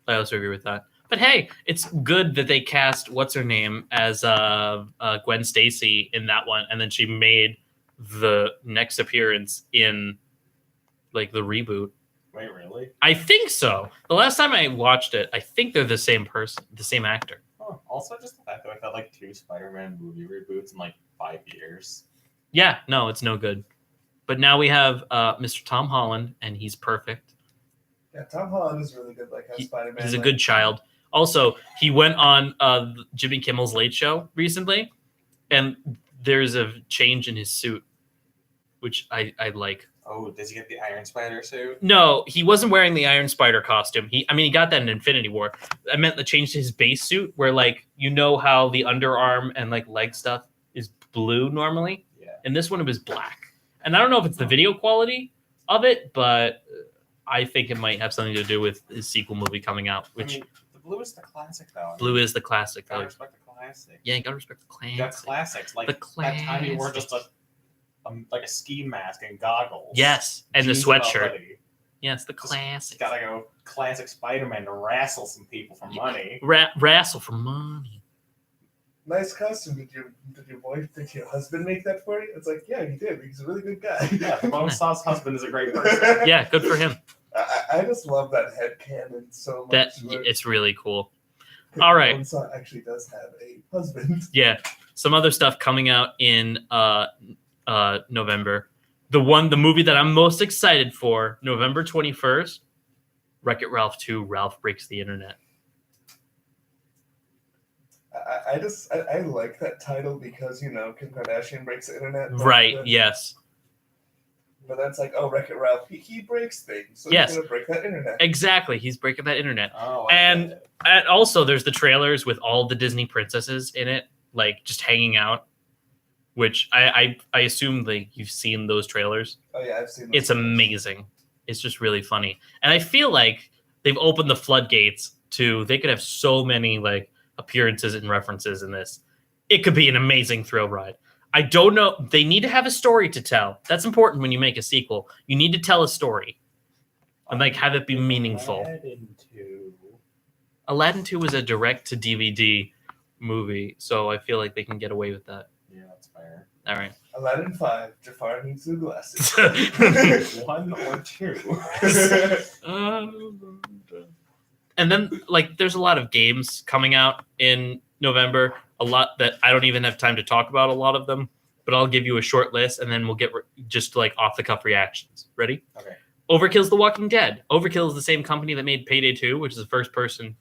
I also agree with that. But hey, it's good that they cast what's her name as Gwen Stacy in that one, and then she made the next appearance in like the reboot. Wait, really? I think so. The last time I watched it, I think they're the same person, the same actor. Oh, also, just the fact that we've had like 2 Spider-Man movie reboots in like 5 years. Yeah, no, it's no good. But now we have Mr. Tom Holland, and he's perfect. Yeah, Tom Holland is really good. Like as Spider-Man. He's a like, good child. Also, he went on Jimmy Kimmel's Late Show recently, and there's a change in his suit, which I like. Oh, does he get the Iron Spider suit? No, he wasn't wearing the Iron Spider costume. He got that in Infinity War. I meant the change to his base suit, where like you know how the underarm and like leg stuff is blue normally. Yeah. In this one, it was black. And I don't know if it's the video quality of it, but I think it might have something to do with his sequel movie coming out. Which I mean, the blue is the classic, though. blue is the classic. Gotta Though. respect the classic. Yeah, you gotta respect the classic. The classics, like The that time he wore classics. just like a ski mask and goggles. Yes, and the Jeans without sweatshirt. hoodie. Yes, the classic. Gotta go classic Spider-Man to wrestle some people for money. Wrestle for money. Nice costume. Did your husband make that for you? It's like, yeah, he did. He's a really good guy. Yeah, Bonesaw's husband is a great person. Yeah, good for him. I just love that headcanon so much. That where it's really cool. All right. Bonesaw actually does have a husband. Yeah, some other stuff coming out in November. The movie that I'm most excited for, November 21st, Wreck-It Ralph 2, Ralph Breaks the Internet. I like that title because, you know, Kim Kardashian breaks the internet. Right, yes. But that's like, oh, Wreck-It Ralph, he breaks things. So Yes. he's going to break that internet. Exactly, he's breaking that internet. Oh, And- get it. And also, there's the trailers with all the Disney princesses in it, like just hanging out, which I assume like you've seen those trailers. Oh, yeah, I've seen those It's amazing. It's just really funny. And I feel like they've opened the floodgates to, they could have so many like appearances and references in this. It could be an amazing thrill ride. I don't know. They need to have a story to tell. That's important when you make a sequel. You need to tell a story and like have it be meaningful. Aladdin 2 was a direct to DVD movie, so I feel like they can get away with that. Yeah, that's fair. All right. Aladdin 5, Jafar needs new glasses. 1 or 2. And then like there's a lot of games coming out in November, a lot that I don't even have time to talk about a lot of them, but I'll give you a short list and then we'll get just like off the cuff reactions. Ready? Okay. Overkill's The Walking Dead. Overkill is the same company that made Payday 2, which is a first person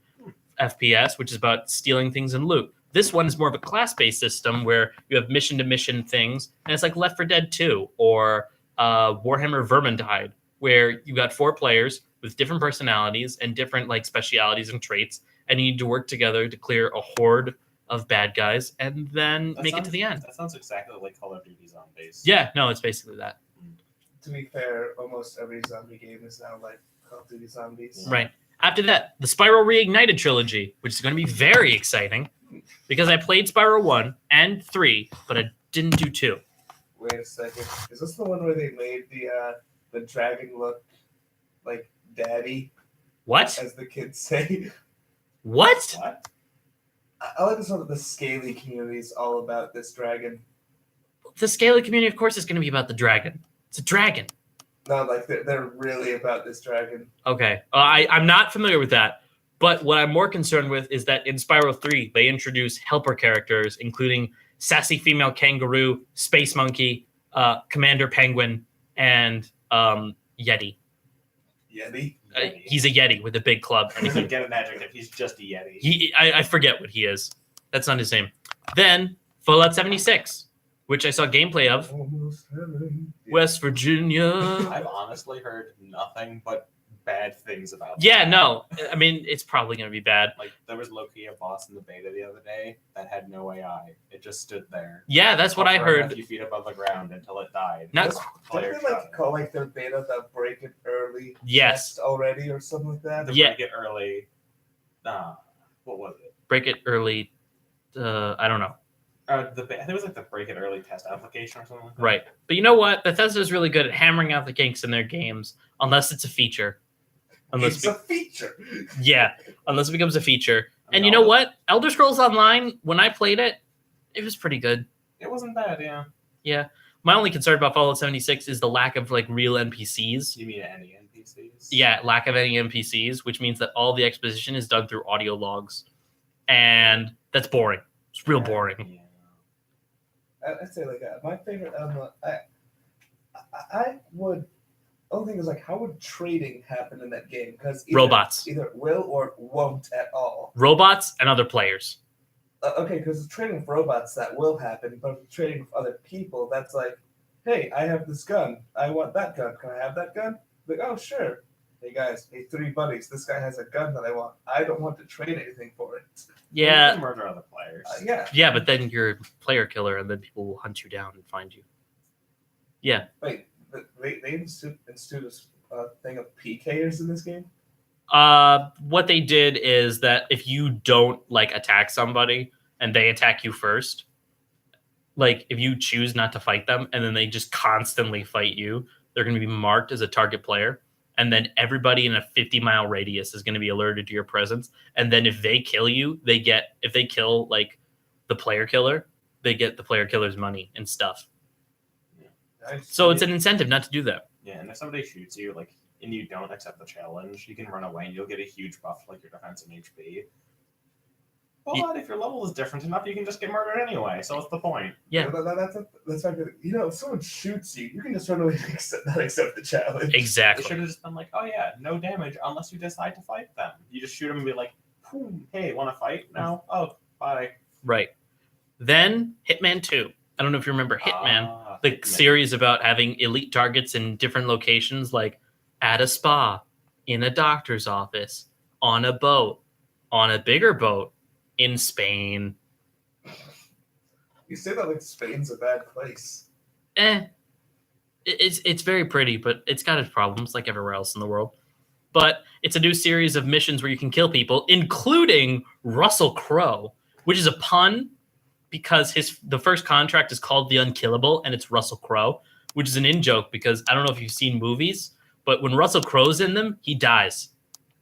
FPS, which is about stealing things and loot. This one is more of a class-based system where you have mission-to-mission things, and it's like Left 4 Dead 2 or Warhammer Vermintide, where you got 4 players with different personalities and different like specialities and traits, and you need to work together to clear a horde of bad guys and then make it to the end. That sounds exactly like Call of Duty Zombies. Yeah, no, it's basically that. To be fair, almost every zombie game is now like Call of Duty Zombies. Right. After that, the Spyro Reignited trilogy, which is going to be very exciting because I played Spyro 1 and 3, but I didn't do 2. Wait a second. Is this the one where they made the dragon look like daddy, What? as the kids say? What? What? I like to know that the Scaly community is all about this dragon. The Scaly community, of course, is going to be about the dragon. It's a dragon. No, like they're really about this dragon. Okay. I'm not familiar with that. But what I'm more concerned with is that in Spyro 3, they introduce helper characters, including sassy female kangaroo, space monkey, commander penguin, and yeti. Yeti. He's a yeti with a big club. He doesn't get an adjective. He's just a yeti. I forget what he is. That's not his name. Then Fallout 76, which I saw gameplay of. Almost heaven. West Virginia. I've honestly heard nothing but bad things about. Yeah, no. I mean, it's probably going to be bad. Like there was low-key a boss in the beta the other day that had no AI. It just stood there. Yeah, that's what I Hovered a heard. few feet above the ground until it died. Not- Didn't Player they shot like it. call like their beta the break it early Yes. test already or something like that? The Yeah. break it early. What was it? Break it early. I don't know. I think it was like the break it early test application or something like that. Right. But you know what? Bethesda is really good at hammering out the kinks in their games, unless it's a feature. Unless It's a feature. unless it becomes a feature. I mean, And you know what? Elder Scrolls Online, when I played it, it was pretty good. It wasn't bad, yeah. Yeah. My only concern about Fallout 76 is the lack of like real NPCs. You mean any NPCs? Yeah, lack of any NPCs, which means that all the exposition is done through audio logs. And that's boring. It's real boring. Yeah. I'd say like my favorite. I would. Only thing is like, how would trading happen in that game? Because Robots. either will or won't at all. Robots and other players. Okay, because trading with robots that will happen, but if you're trading with other people, that's like, hey, I have this gun. I want that gun. Can I have that gun? Like, oh sure. Hey guys, hey three buddies. This guy has a gun that I want. I don't want to trade anything for it. You Yeah. can murder other players. Yeah. Yeah, but then you're a player killer and then people will hunt you down and find you. Yeah. Wait, they instituted a thing of PKers in this game? What they did is that if you don't like attack somebody and they attack you first, like if you choose not to fight them and then they just constantly fight you, they're going to be marked as a target player. And then everybody in a 50-mile radius is going to be alerted to your presence. And then if they kill you, if they kill like the player killer, they get the player killer's money and stuff. So it's an incentive not to do that. Yeah, and if somebody shoots you, like, and you don't accept the challenge, you can run away and you'll get a huge buff to, like, your defense and HP. But if your level is different enough, you can just get murdered anyway. So what's the point? Yeah. That's not good. You know, if someone shoots you, you can just run away and not accept the challenge. They Exactly. should have just been like, oh yeah, no damage unless you decide to fight them. You just shoot them and be like, hey, want to fight? No? Oh, bye. Right. Then Hitman 2. I don't know if you remember Hitman. The Hitman. series about having elite targets in different locations, like at a spa, in a doctor's office, on a boat, on a bigger boat, in Spain. You say that like Spain's a bad place. It's very pretty, but it's got its problems like everywhere else in the world. But it's a new series of missions where you can kill people, including Russell Crowe, which is a pun because the first contract is called The Unkillable, and it's Russell Crowe, which is an in-joke because I don't know if you've seen movies, but when Russell Crowe's in them, he dies.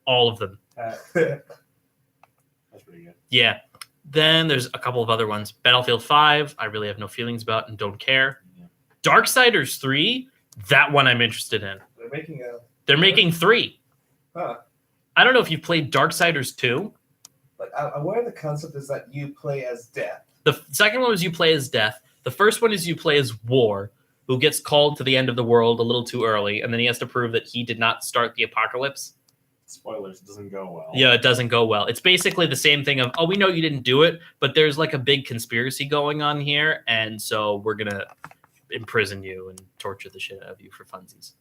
All of them. That's pretty good. Yeah. Then there's a couple of other ones. Battlefield 5, I really have no feelings about and don't care. Yeah. Darksiders 3, that one I'm interested in. They're making 3. Huh. I don't know if you've played Darksiders 2. But I'm aware the concept is that you play as Death. The second one was you play as Death. The first one is you play as War, who gets called to the end of the world a little too early, and then he has to prove that he did not start the apocalypse. Spoilers, it doesn't go well. Yeah, it doesn't go well. It's basically the same thing of, oh, we know you didn't do it, but there's like a big conspiracy going on here, and so we're going to imprison you and torture the shit out of you for funsies.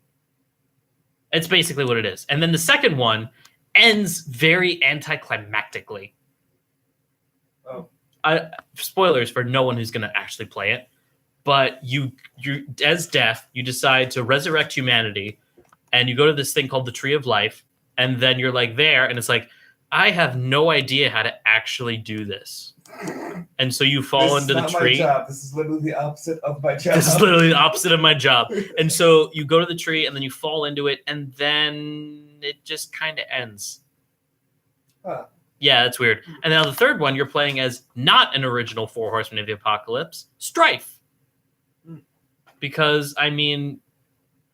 It's basically what it is. And then the second one ends very anticlimactically. Oh. Spoilers for no one who's going to actually play it. But you as Death, you decide to resurrect humanity and you go to this thing called the Tree of Life, and then you're like there, and it's like, I have no idea how to actually do this. And so you fall This into the is not tree. my job. This is literally the opposite of my job. This is literally the opposite of my job. And so you go to the tree and then you fall into it and then it just kind of ends. Huh. Yeah, that's weird. And now the third one, you're playing as not an original Four Horsemen of the Apocalypse, Strife. Because, I mean,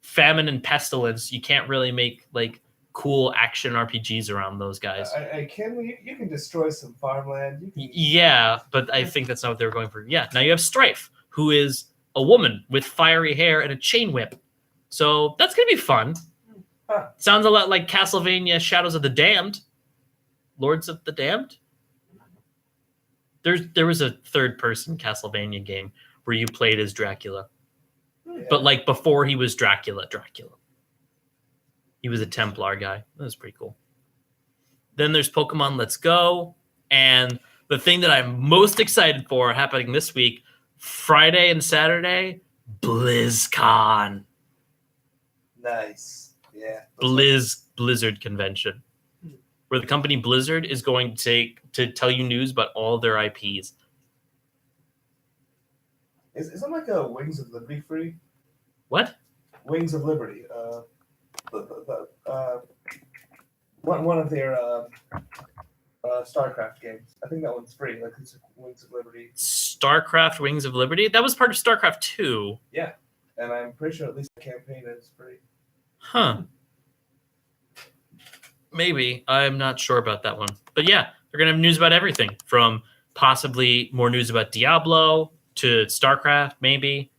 famine and pestilence, you can't really make, like, cool action RPGs around those guys. You can destroy some farmland. You can, Yeah, but I think that's not what they were going for. Yeah, now you have Strife, who is a woman with fiery hair and a chain whip. So that's going to be fun. Huh. Sounds a lot like Castlevania Shadows of the Damned. Lords of the Damned? There was a third-person Castlevania game where you played as Dracula. yeah. But, like, before he was Dracula. He was a Templar guy. That was pretty cool. Then there's Pokemon Let's Go. And the thing that I'm most excited for happening this week, Friday and Saturday, BlizzCon. Nice. Yeah. Blizzard convention. Where the company Blizzard is going to tell you news about all their IPs. Isn't like a Wings of Liberty free? What? Wings of Liberty. One of their StarCraft games. I think that one's free. Like it's Wings of Liberty, StarCraft Wings of Liberty? That was part of StarCraft 2. and I'm pretty sure at least the campaign is free. Huh. Maybe. I'm not sure about that one. But yeah, they're going to have news about everything from possibly more news about Diablo to StarCraft, maybe,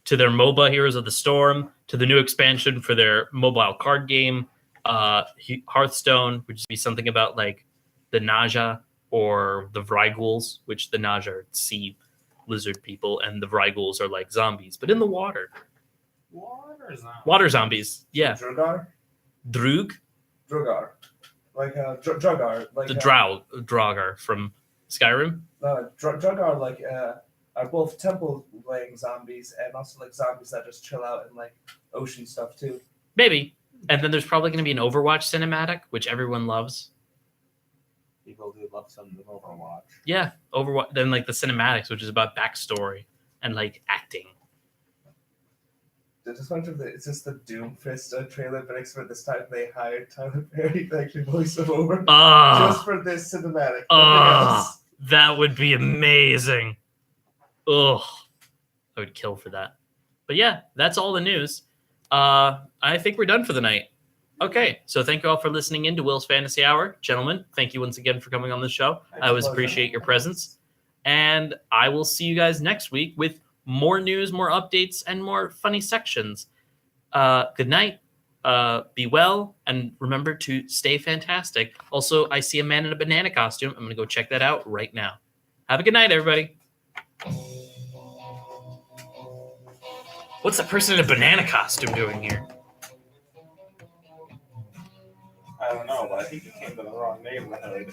to their MOBA Heroes of the Storm, to the new expansion for their mobile card game, Hearthstone, which would be something about like the Naja or the Vrygools, which the Naja are sea lizard people, and the Vrygools are like zombies, but in the water. Water zombies. Yeah. Drogar. Droog. Like Drogar. Like The Draugr from Skyrim. Drogar like are both temple laying zombies and also like zombies that just chill out in like ocean stuff too. Maybe. And then there's probably going to be an Overwatch cinematic, which everyone loves. People do love some of Overwatch. Yeah, Overwatch. Then like the cinematics, which is about backstory and like acting. I just wonder if it's just the Doomfist trailer, but except this time they hired Tyler Perry to actually voice him over just for this cinematic. Nothing else. That would be amazing. Ugh, I would kill for that. But yeah, that's all the news. I think we're done for the night. Okay, so thank you all for listening in to Will's Fantasy Hour. Gentlemen, thank you once again for coming on the show. I always appreciate your presence. And I will see you guys next week with more news, more updates, and more funny sections. Good night. Be well, and remember to stay fantastic. Also, I see a man in a banana costume. I'm going to go check that out right now. Have a good night, everybody. What's that person in a banana costume doing here? I don't know, but I think you came to the wrong neighborhood.